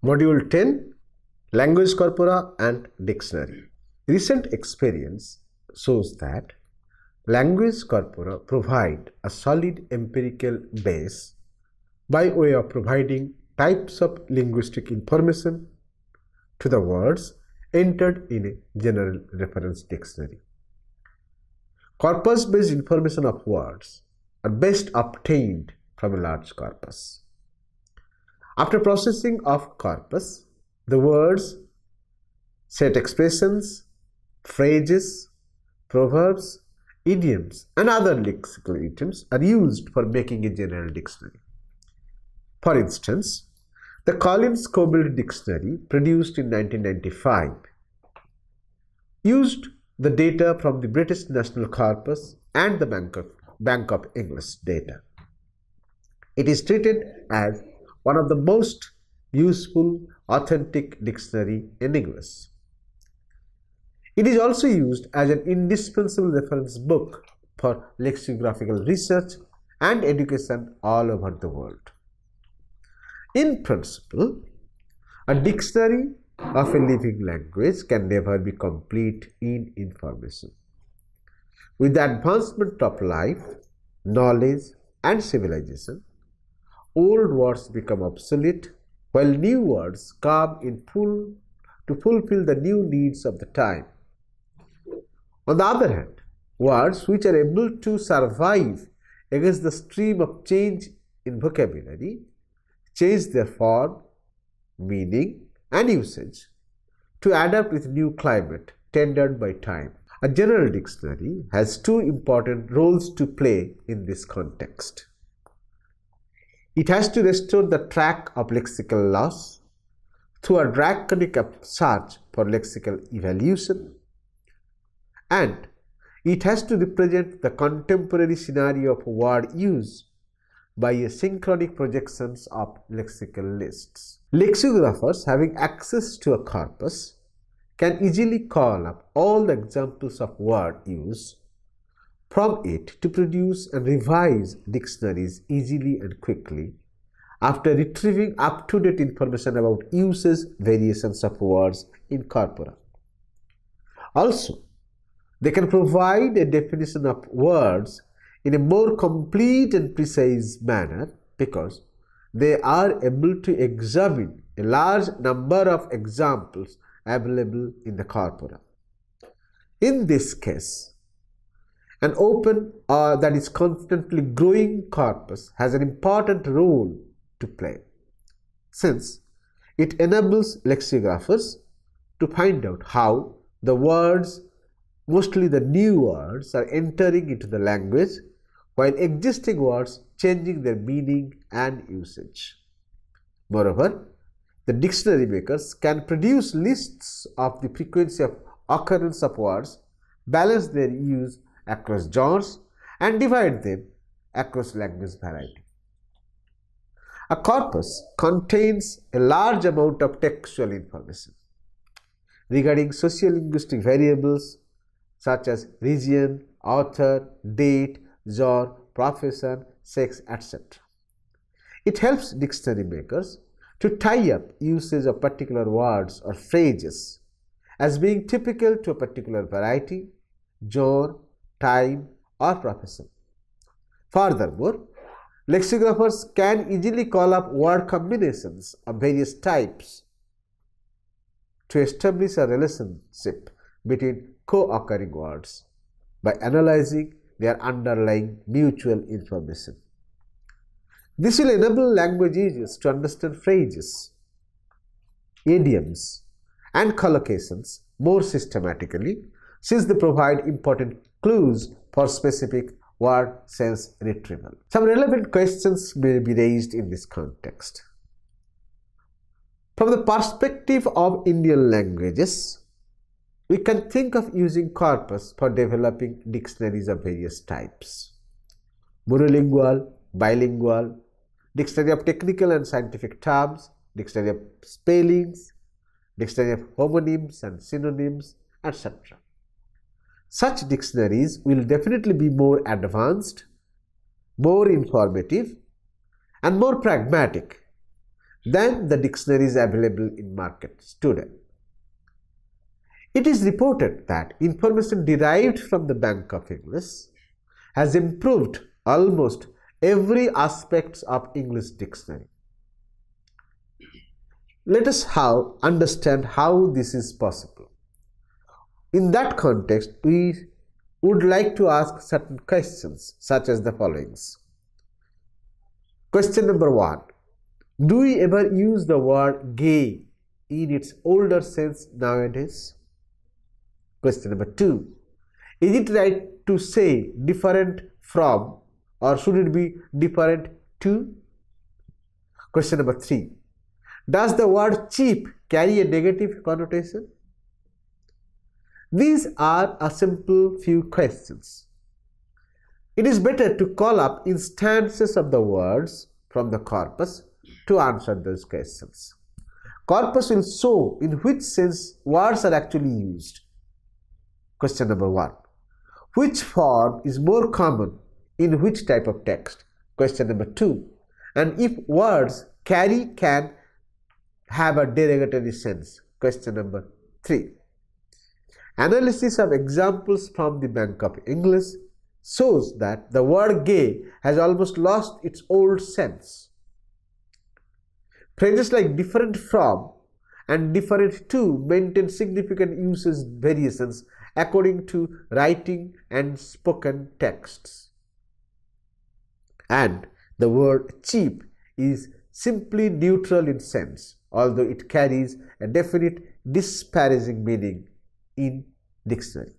Module 10, Language Corpora and Dictionary. Recent experience shows that language corpora provide a solid empirical base by way of providing types of linguistic information to the words entered in a general reference dictionary. Corpus-based information of words are best obtained from a large corpus. After processing of corpus, the words, set expressions, phrases, proverbs, idioms, and other lexical items are used for making a general dictionary. For instance, the Collins-Coble Dictionary, produced in 1995, used the data from the British National Corpus and the Bank of English data. It is treated as one of the most useful authentic dictionary in English. It is also used as an indispensable reference book for lexicographical research and education all over the world. In principle, a dictionary of a living language can never be complete in information. With the advancement of life, knowledge, and civilization, old words become obsolete, while new words come in to fulfill the new needs of the time. On the other hand, words which are able to survive against the stream of change in vocabulary change their form, meaning, and usage to adapt with new climate tendered by time. A general dictionary has two important roles to play in this context. It has to restore the track of lexical loss through a draconic search for lexical evolution, and it has to represent the contemporary scenario of word use by a synchronic projections of lexical lists. Lexicographers having access to a corpus can easily call up all the examples of word use from it to produce and revise dictionaries easily and quickly after retrieving up-to-date information about usage variations of words in corpora. Also, they can provide a definition of words in a more complete and precise manner because they are able to examine a large number of examples available in the corpora. In this case, an open or that is constantly growing corpus has an important role to play, since it enables lexicographers to find out how the words, mostly the new words, are entering into the language, while existing words changing their meaning and usage. Moreover, the dictionary makers can produce lists of the frequency of occurrence of words, balance their use across genres, and divide them across language variety. A corpus contains a large amount of textual information regarding sociolinguistic variables such as region, author, date, genre, profession, sex, etc. It helps dictionary makers to tie up usage of particular words or phrases as being typical to a particular variety, genre, time, or profession. Furthermore, lexicographers can easily call up word combinations of various types to establish a relationship between co-occurring words by analyzing their underlying mutual information. This will enable language users to understand phrases, idioms, and collocations more systematically, since they provide important clues for specific word sense retrieval. Some relevant questions may be raised in this context. From the perspective of Indian languages, we can think of using corpus for developing dictionaries of various types: monolingual, bilingual, dictionary of technical and scientific terms, dictionary of spellings, dictionary of homonyms and synonyms, etc. Such dictionaries will definitely be more advanced, more informative, and more pragmatic than the dictionaries available in markets today. It is reported that information derived from the Bank of English has improved almost every aspect of English dictionary. Let us understand how this is possible. In that context, we would like to ask certain questions such as the following. Question number 1. Do we ever use the word gay in its older sense nowadays? Question number 2. Is it right to say different from, or should it be different to? Question number 3. Does the word cheap carry a negative connotation? These are a simple few questions. It is better to call up instances of the words from the corpus to answer those questions. Corpus will show in which sense words are actually used. Question number 1. Which form is more common in which type of text? Question number 2. And if words can have a derogatory sense? Question number 3. Analysis of examples from the Bank of English shows that the word gay has almost lost its old sense. Phrases like different from and different to maintain significant usage variations according to writing and spoken texts. And the word cheap is simply neutral in sense, although it carries a definite disparaging meaning in dictionary.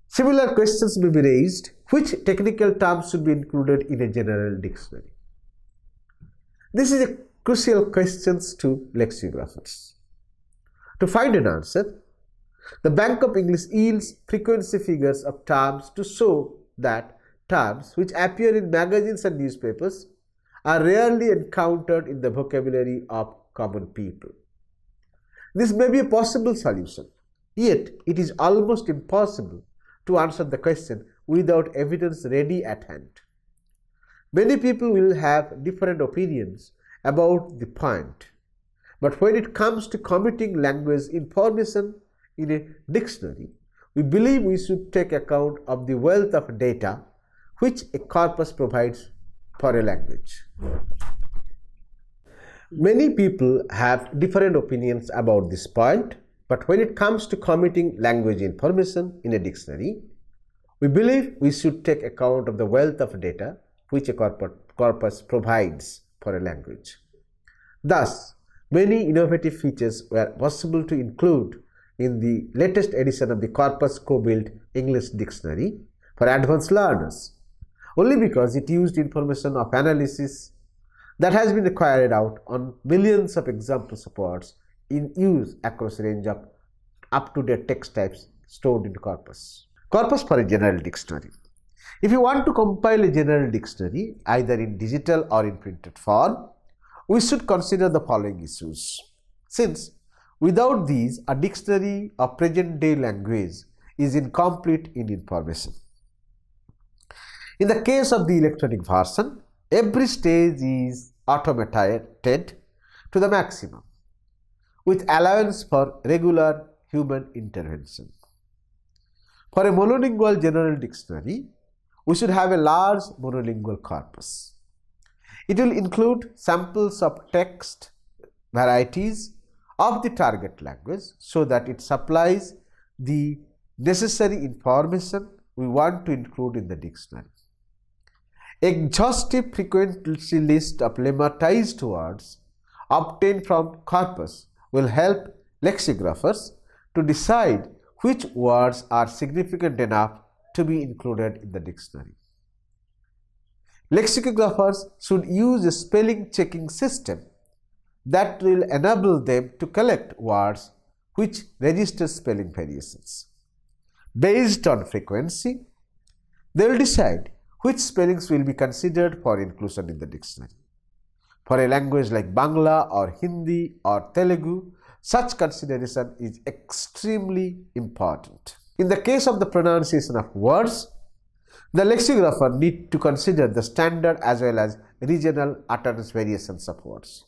Similar questions may be raised. Which technical terms should be included in a general dictionary? This is a crucial question to lexicographers. To find an answer, the Bank of English yields frequency figures of terms to show that terms which appear in magazines and newspapers are rarely encountered in the vocabulary of common people. This may be a possible solution, yet it is almost impossible to answer the question without evidence ready at hand. Many people will have different opinions about the point, but when it comes to committing language information in a dictionary, we believe we should take account of the wealth of data which a corpus provides for a language. Many people have different opinions about this point, but when it comes to committing language information in a dictionary, we believe we should take account of the wealth of data which a corpus provides for a language. Thus, many innovative features were possible to include in the latest edition of the Corpus Co-built English Dictionary for advanced learners, only because it used information of analysis that has been carried out on millions of examples of words in use across a range of up-to-date text types stored in the corpus. Corpus for a general dictionary. If you want to compile a general dictionary, either in digital or in printed form, we should consider the following issues. Since without these, a dictionary of present-day language is incomplete in information. In the case of the electronic version, every stage is automated to the maximum, with allowance for regular human intervention. For a monolingual general dictionary, we should have a large monolingual corpus. It will include samples of text varieties of the target language so that it supplies the necessary information we want to include in the dictionary. Exhaustive frequency list of lemmatized words obtained from corpus will help lexicographers to decide which words are significant enough to be included in the dictionary. Lexicographers should use a spelling checking system that will enable them to collect words which register spelling variations. Based on frequency, they will decide which spellings will be considered for inclusion in the dictionary. For a language like Bangla or Hindi or Telugu, such consideration is extremely important. In the case of the pronunciation of words, the lexicographer needs to consider the standard as well as regional utterance variations of words.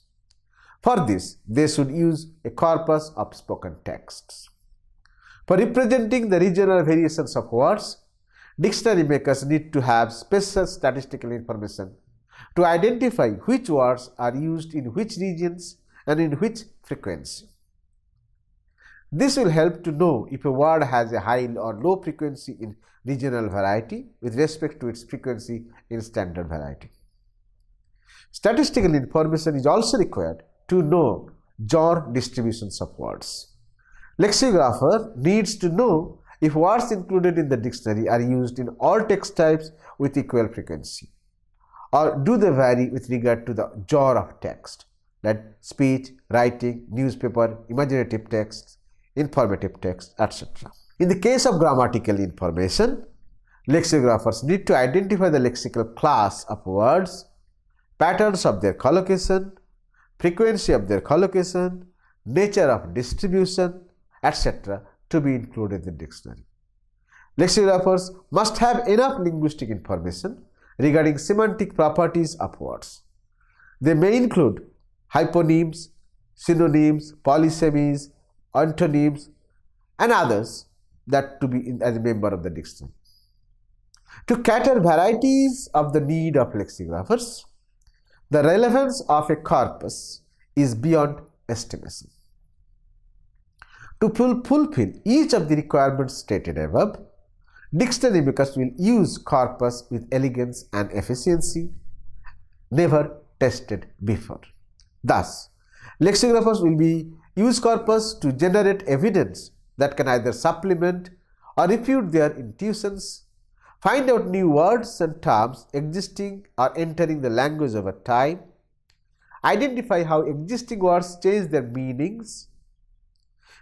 For this, they should use a corpus of spoken texts. For representing the regional variations of words, dictionary makers need to have special statistical information to identify which words are used in which regions and in which frequency. This will help to know if a word has a high or low frequency in regional variety with respect to its frequency in standard variety. Statistical information is also required to know genre distributions of words. Lexicographer needs to know if words included in the dictionary are used in all text types with equal frequency, or do they vary with regard to the genre of text, like speech, writing, newspaper, imaginative text, informative text, etc. In the case of grammatical information, lexicographers need to identify the lexical class of words, patterns of their collocation, frequency of their collocation, nature of distribution, etc. to be included in the dictionary. Lexicographers must have enough linguistic information regarding semantic properties of words. They may include hyponyms, synonyms, polysemies, antonyms, and others that to be as a member of the dictionary. To cater varieties of the need of lexicographers, the relevance of a corpus is beyond estimation. To fulfill each of the requirements stated above, dictionary makers will use corpus with elegance and efficiency never tested before. Thus, lexicographers will use corpus to generate evidence that can either supplement or refute their intuitions, find out new words and terms existing or entering the language over time, identify how existing words change their meanings,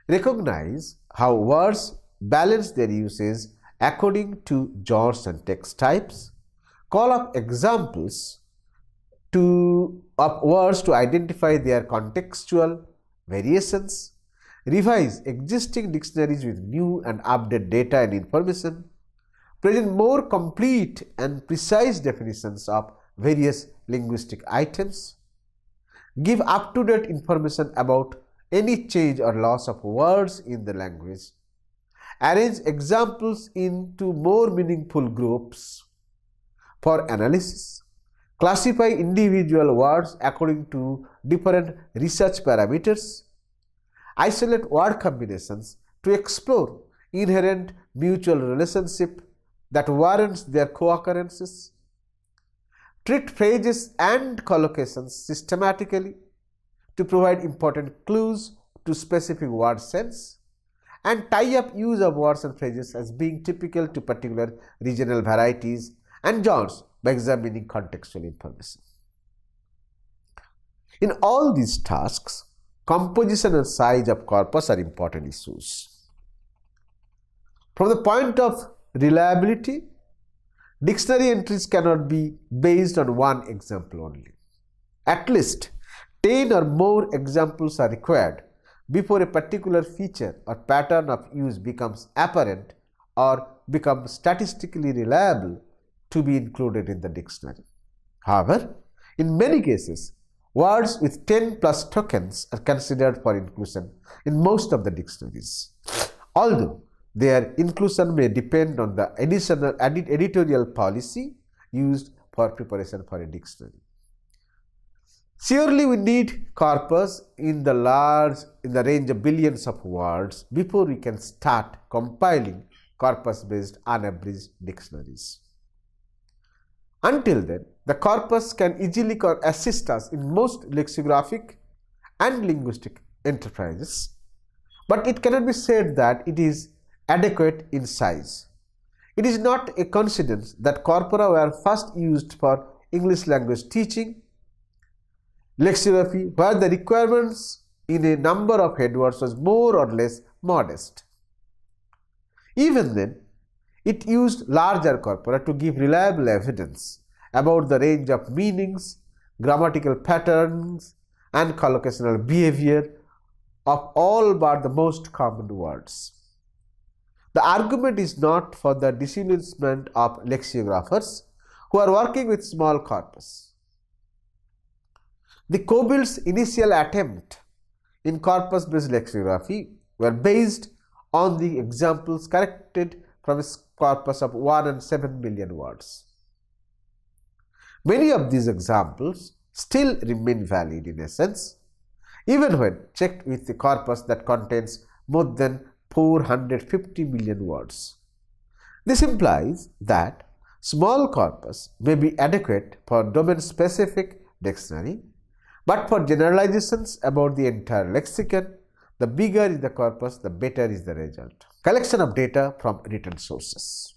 recognize how words balance their usage according to genres and text types, call up examples of words to identify their contextual variations, revise existing dictionaries with new and updated data and information, present more complete and precise definitions of various linguistic items, give up-to-date information about any change or loss of words in the language, arrange examples into more meaningful groups for analysis, classify individual words according to different research parameters, isolate word combinations to explore inherent mutual relationship that warrants their co-occurrences, treat phrases and collocations systematically to provide important clues to specific word sense, and tie up use of words and phrases as being typical to particular regional varieties and genres by examining contextual information. In all these tasks, composition and size of corpus are important issues. From the point of reliability, dictionary entries cannot be based on one example only. At least 10 or more examples are required before a particular feature or pattern of use becomes apparent or becomes statistically reliable to be included in the dictionary. However, in many cases, words with 10 plus tokens are considered for inclusion in most of the dictionaries, although their inclusion may depend on the additional editorial policy used for preparation for a dictionary. Surely we need corpus in the range of billions of words before we can start compiling corpus-based unabridged dictionaries. Until then, the corpus can easily assist us in most lexicographic and linguistic enterprises, but it cannot be said that it is adequate in size. It is not a coincidence that corpora were first used for English language teaching, lexicography, where the requirements in a number of headwords was more or less modest. Even then, it used larger corpora to give reliable evidence about the range of meanings, grammatical patterns, and collocational behavior of all but the most common words. The argument is not for the disillusionment of lexicographers who are working with small corpus. The Cobild's initial attempt in corpus-based lexicography were based on the examples collected from a corpus of 1 and 7 million words. Many of these examples still remain valid in essence, even when checked with the corpus that contains more than 450 million words. This implies that small corpus may be adequate for domain-specific dictionary, but for generalizations about the entire lexicon, the bigger is the corpus, the better is the result. Collection of data from written sources.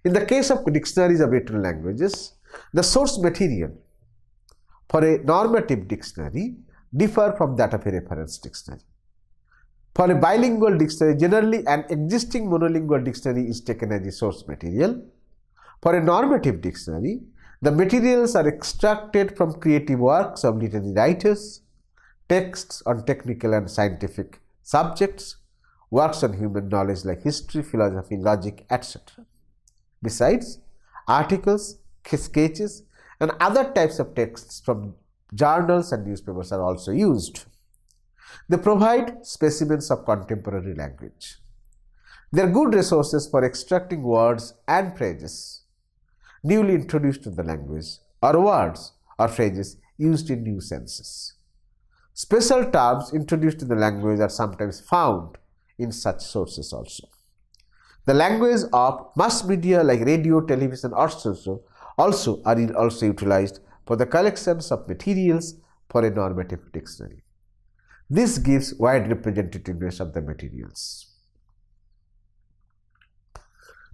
In the case of dictionaries of written languages, the source material for a normative dictionary differ from that of a reference dictionary. For a bilingual dictionary, generally an existing monolingual dictionary is taken as a source material. For a normative dictionary, the materials are extracted from creative works of literary writers, texts on technical and scientific subjects, works on human knowledge like history, philosophy, logic, etc. Besides, articles, sketches, and other types of texts from journals and newspapers are also used. They provide specimens of contemporary language. They are good resources for extracting words and phrases newly introduced to the language, or words or phrases used in new senses. Special terms introduced to the language are sometimes found in such sources also. The language of mass media like radio, television, or social also are utilized for the collections of materials for a normative dictionary. This gives wide representativeness of the materials.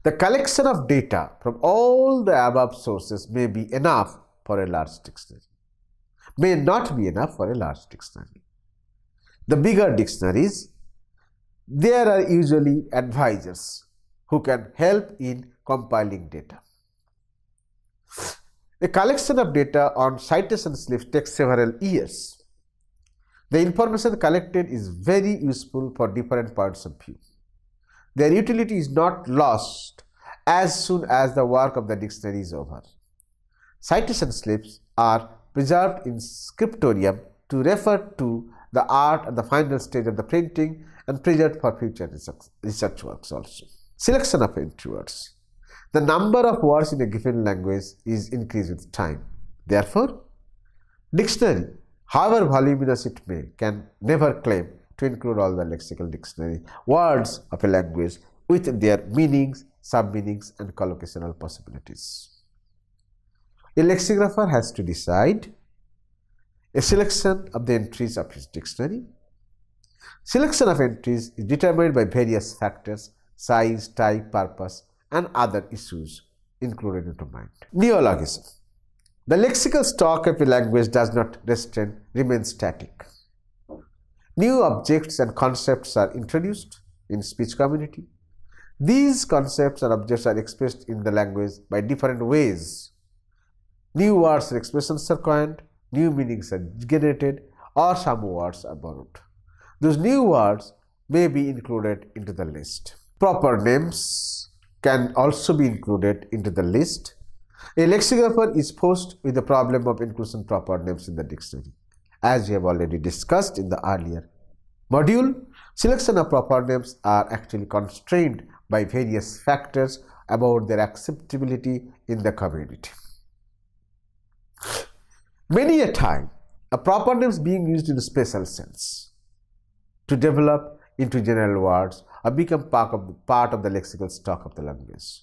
The collection of data from all the above sources may be enough for a large dictionary, may not be enough for a large dictionary. The bigger dictionaries, there are usually advisors who can help in compiling data. A collection of data on citation slips takes several years. The information collected is very useful for different points of view. Their utility is not lost as soon as the work of the dictionary is over. Citation slips are preserved in scriptorium to refer to the art at the final stage of the printing and preserved for future research works also. Selection of entry words. The number of words in a given language is increased with time. Therefore, dictionary, however voluminous it may, can never claim to include all the lexical dictionary words of a language with their meanings, sub-meanings, and collocational possibilities. A lexicographer has to decide a selection of the entries of his dictionary. Selection of entries is determined by various factors: size, type, purpose, and other issues included into mind. Neologism. The lexical stock of a language does not remain static. New objects and concepts are introduced in speech community. These concepts and objects are expressed in the language by different ways. New words or expressions are coined, new meanings are generated, or some words are borrowed. Those new words may be included into the list. Proper names can also be included into the list. A lexicographer is posed with the problem of including proper names in the dictionary. As we have already discussed in the earlier module, selection of proper names are actually constrained by various factors about their acceptability in the community. Many a time, a proper name is being used in a special sense to develop into general words or become part of the lexical stock of the language.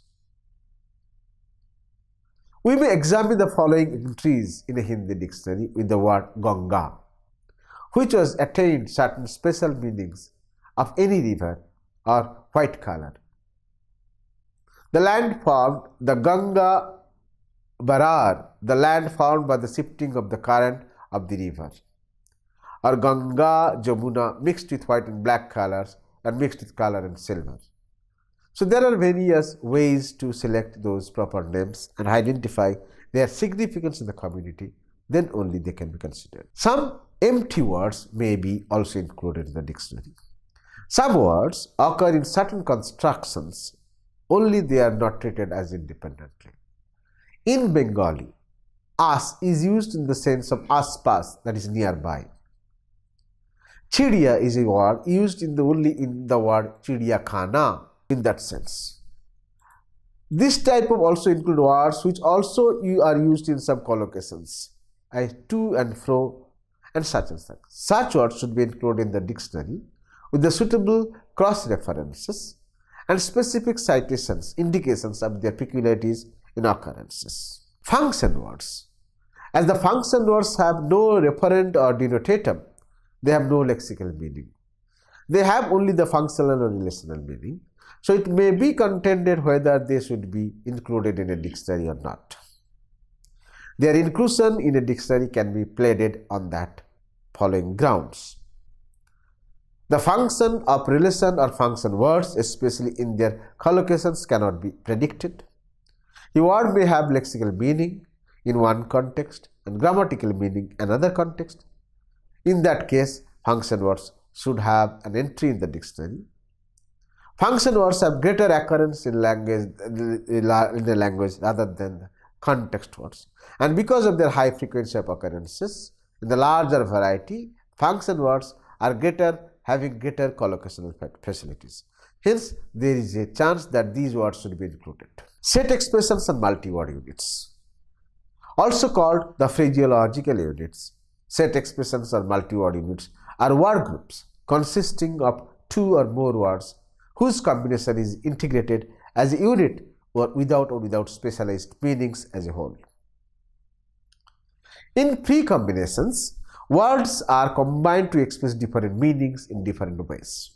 We may examine the following entries in a Hindi dictionary with the word Ganga, which was attained certain special meanings of any river or white color. The land formed, the Ganga Barar, the land formed by the shifting of the current of the river, or Ganga Jamuna mixed with white and black colors and mixed with color and silver. So there are various ways to select those proper names and identify their significance in the community, then only they can be considered. Some empty words may be also included in the dictionary. Some words occur in certain constructions, only they are not treated as independently. In Bengali, As is used in the sense of aspas, that is nearby. Chidiya is a word used only in the word chidiyakhana in that sense. This type of also include words which also are used in some collocations, as to and fro and such and such. Such words should be included in the dictionary with the suitable cross references and specific citations, indications of their peculiarities in occurrences. Function words. As the function words have no referent or denotatum, they have no lexical meaning. They have only the functional or relational meaning. So it may be contended whether they should be included in a dictionary or not. Their inclusion in a dictionary can be pleaded on that following grounds. The function of relation or function words, especially in their collocations, cannot be predicted. A word may have lexical meaning in one context and grammatical meaning in another context. In that case, function words should have an entry in the dictionary. Function words have greater occurrence in the language rather than the context words, and because of their high frequency of occurrences in the larger variety, function words are having greater collocational facilities. Hence, there is a chance that these words should be included. Set expressions and multi-word units, also called the phraseological units. Set expressions or multi-word units are word groups consisting of two or more words whose combination is integrated as a unit or without specialized meanings as a whole. In pre-combinations, words are combined to express different meanings in different ways.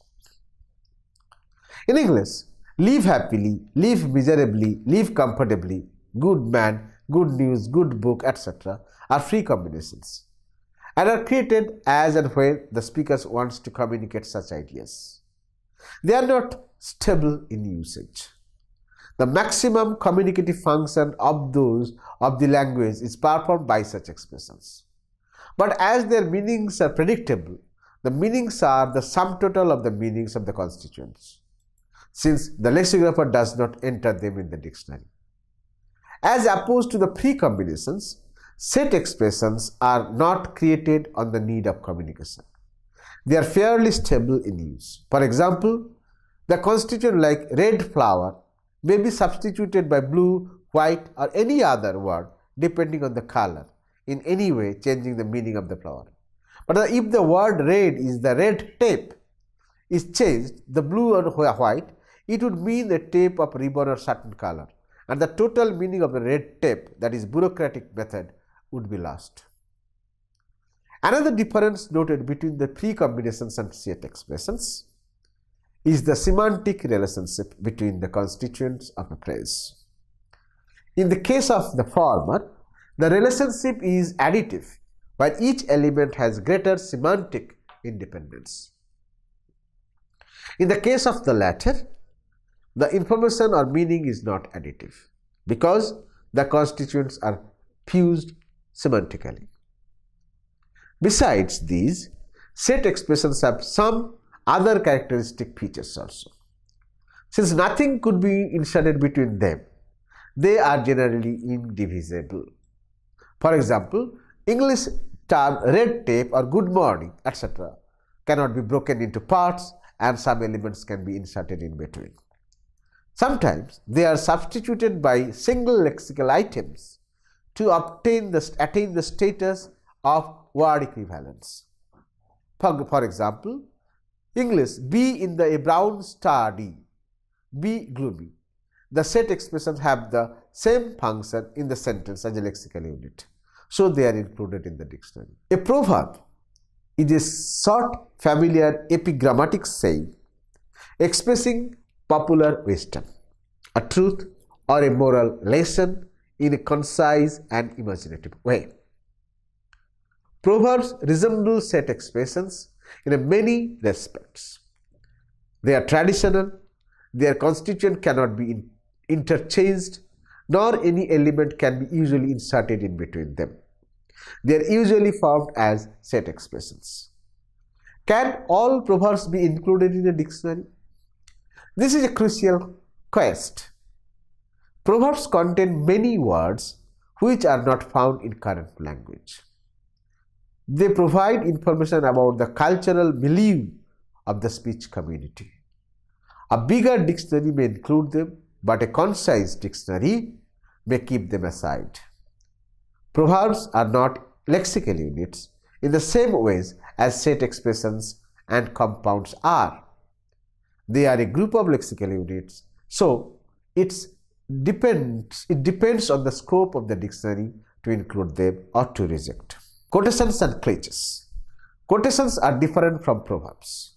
In English, live happily, live miserably, live comfortably, good man, good news, good book, etc. are free combinations and are created as and when the speaker wants to communicate such ideas. They are not stable in usage. The maximum communicative function of the language is performed by such expressions. But as their meanings are predictable, the meanings are the sum total of the meanings of the constituents, since the lexicographer does not enter them in the dictionary. As opposed to the pre-combinations, set expressions are not created on the need of communication. They are fairly stable in use. For example, the constituent like red flower may be substituted by blue, white, or any other word depending on the color, in any way changing the meaning of the flower. But if the word red is the red tape is changed, the blue or white, it would mean the tape of ribbon or certain color, and the total meaning of the red tape, that is bureaucratic method, would be lost. Another difference noted between the pre-combinations and set expressions is the semantic relationship between the constituents of a phrase. In the case of the former, the relationship is additive, while each element has greater semantic independence. In the case of the latter, the information or meaning is not additive, because the constituents are fused semantically. Besides these, set expressions have some other characteristic features also. Since nothing could be inserted between them, they are generally indivisible. For example, English term red tape or good morning, etc. cannot be broken into parts, and some elements can be inserted in between. Sometimes they are substituted by single lexical items to attain the status of word equivalence. For example, English be in a brown study, be gloomy. The set expressions have the same function in the sentence as a lexical unit, so they are included in the dictionary. A proverb is a short, familiar epigrammatic saying expressing popular wisdom, a truth, or a moral lesson in a concise and imaginative way. Proverbs resemble set expressions in many respects. They are traditional, their constituent cannot be interchanged, nor any element can be usually inserted in between them. They are usually formed as set expressions. Can all proverbs be included in a dictionary? This is a crucial quest. Proverbs contain many words which are not found in current language. They provide information about the cultural milieu of the speech community. A bigger dictionary may include them, but a concise dictionary may keep them aside. Proverbs are not lexical units in the same ways as set expressions and compounds are. They are a group of lexical units, so it depends on the scope of the dictionary to include them or to reject. Quotations and cliches. Quotations are different from proverbs.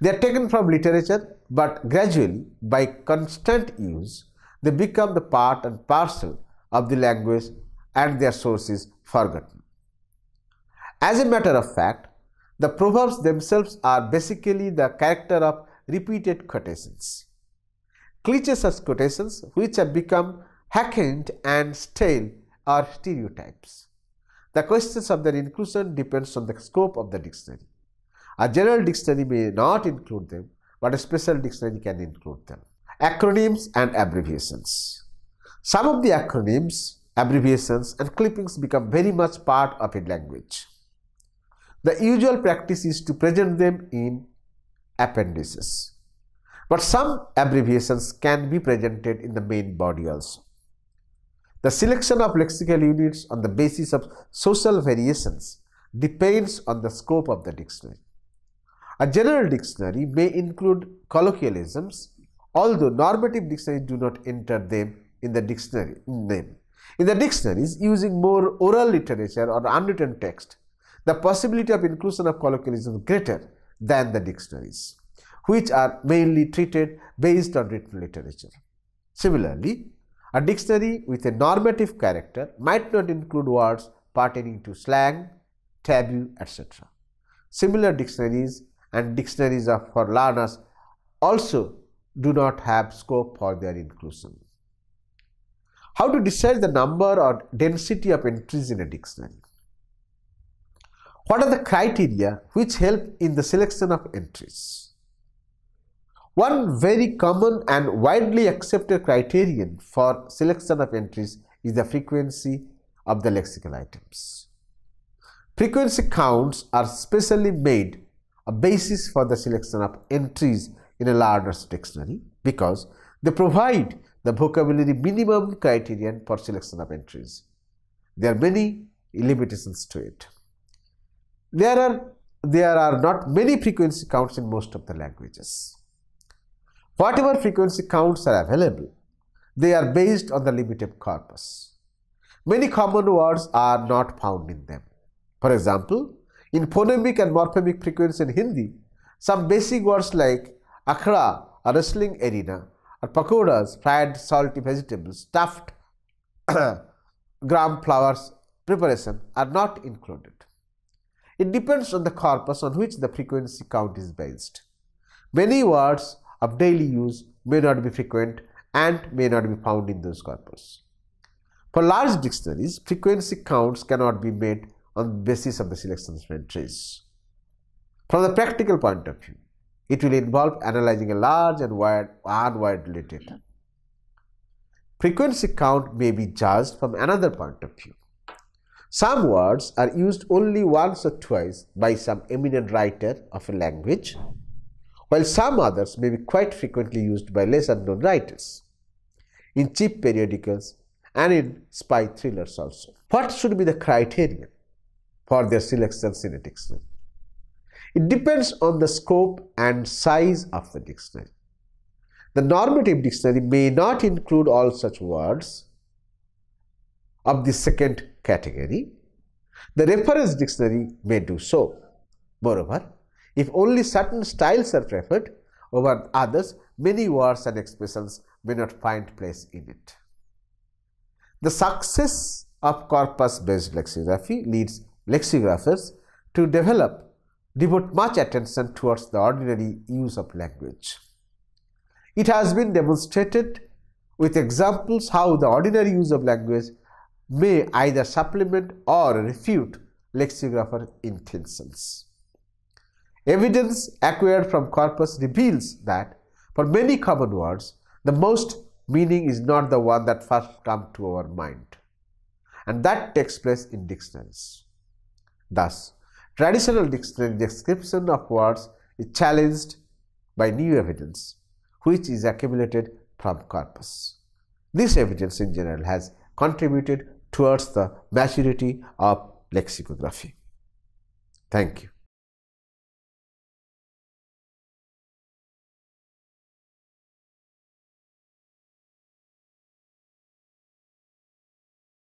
They are taken from literature, but gradually, by constant use, they become the part and parcel of the language and their sources forgotten. As a matter of fact, the proverbs themselves are basically the character of repeated quotations. Cliches are quotations which have become hackneyed and stale or stereotypes. The questions of their inclusion depends on the scope of the dictionary. A general dictionary may not include them, but a special dictionary can include them. Acronyms and abbreviations. Some of the acronyms, abbreviations, and clippings become very much part of a language. The usual practice is to present them in appendices, but some abbreviations can be presented in the main body also. The selection of lexical units on the basis of social variations depends on the scope of the dictionary. A general dictionary may include colloquialisms, although normative dictionaries do not enter them in the dictionary name. In the dictionaries using more oral literature or unwritten text, the possibility of inclusion of colloquialism is greater than the dictionaries, which are mainly treated based on written literature. Similarly, a dictionary with a normative character might not include words pertaining to slang, taboo, etc. Similar dictionaries and dictionaries for learners also do not have scope for their inclusion. How to decide the number or density of entries in a dictionary? What are the criteria which help in the selection of entries? One very common and widely accepted criterion for selection of entries is the frequency of the lexical items. Frequency counts are specially made a basis for the selection of entries in a learner's dictionary because they provide the vocabulary minimum criterion for selection of entries. There are many limitations to it. There are not many frequency counts in most of the languages. Whatever frequency counts are available, they are based on the limited corpus. Many common words are not found in them. For example, in phonemic and morphemic frequency in Hindi, some basic words like akhada, a wrestling arena, or pakoras, fried salty vegetables, stuffed gram flours preparation are not included. It depends on the corpus on which the frequency count is based. Many words of daily use may not be frequent and may not be found in those corpus. For large dictionaries, frequency counts cannot be made on the basis of the selection of entries. From the practical point of view, it will involve analyzing a large and unwidely data. Frequency count may be judged from another point of view. Some words are used only once or twice by some eminent writer of a language, while some others may be quite frequently used by lesser known writers, in cheap periodicals and in spy thrillers also. What should be the criterion for their selections in a dictionary? It depends on the scope and size of the dictionary. The normative dictionary may not include all such words of the second category. The reference dictionary may do so. Moreover, if only certain styles are preferred over others, many words and expressions may not find place in it. The success of corpus-based lexicography leads lexicographers to devote much attention towards the ordinary use of language. It has been demonstrated with examples how the ordinary use of language may either supplement or refute lexicographer intentions. Evidence acquired from corpus reveals that for many common words, the most meaning is not the one that first comes to our mind. and that takes place in dictionaries. Thus, traditional dictionary description of words is challenged by new evidence, which is accumulated from corpus. This evidence in general has contributed towards the maturity of lexicography. Thank you.